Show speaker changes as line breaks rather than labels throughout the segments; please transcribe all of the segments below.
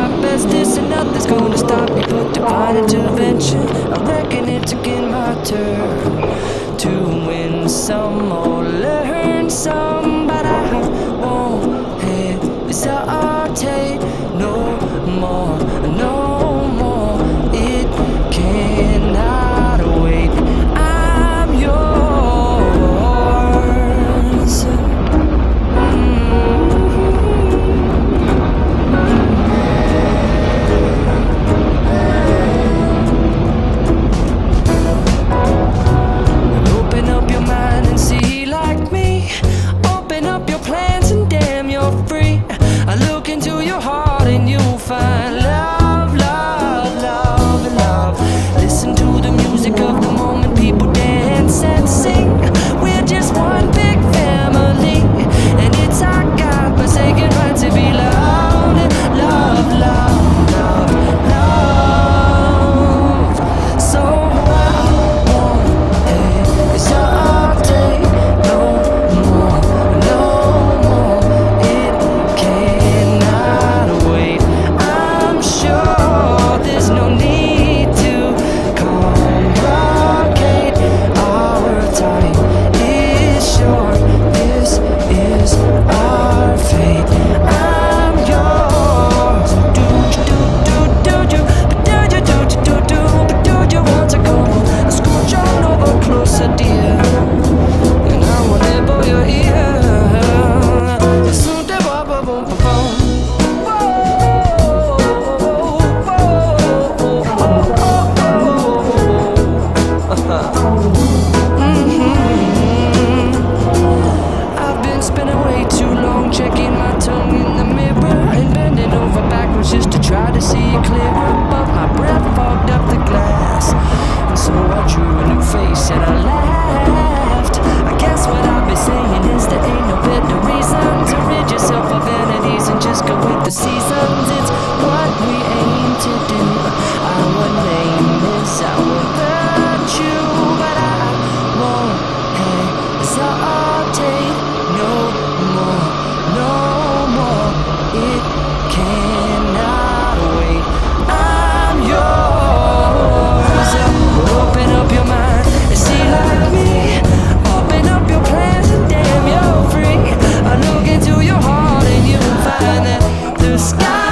my best, this and nothing's gonna stop me but divine intervention. I reckon it's again my turn to win some or learn some, but I won't hesitate no more, no more. It cannot wait. I'm yours. Open up your mind and see like me. Open up your plans and damn, you're free. I look into your heart and you'll find love, love, love, love. Listen to the music of the moment, people dance and sing. We're just one big family, and it's our God-forsaken right to be loved. Love, love, love, love. So I won't hesitate no more, no more. It cannot wait. I'm sure there's no need to complicate. Our time is short. This is our fate. I'm yours. Do do do do do do do do do do do you want to go? Scooch on over closer, dear, and I will nibble your ear. Soon they boom boom boom boom. I've been spending way too long checking my tongue in the mirror and bending over backwards just to try to see it clearer, but my breath fogged up the glass, and so I drew a new face and I laughed. I guess what I've been saying is there ain't no better reason to rid yourself of vanities and just go with the seasons. It's what we aim to do. Our name is our virtue, but I won't hesitate no more, no more. It cannot wait. I'm yours. Open up your mind and see like me. Open up your plans and damn, you're free. I look into your heart and you'll find that the sky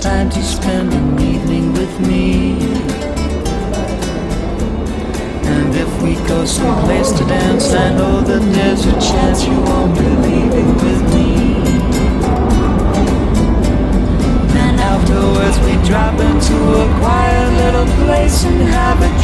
time to spend an evening with me. And if we go someplace to dance, I know that there's a chance you won't be leaving with me. Then afterwards we drop into a quiet little place and have a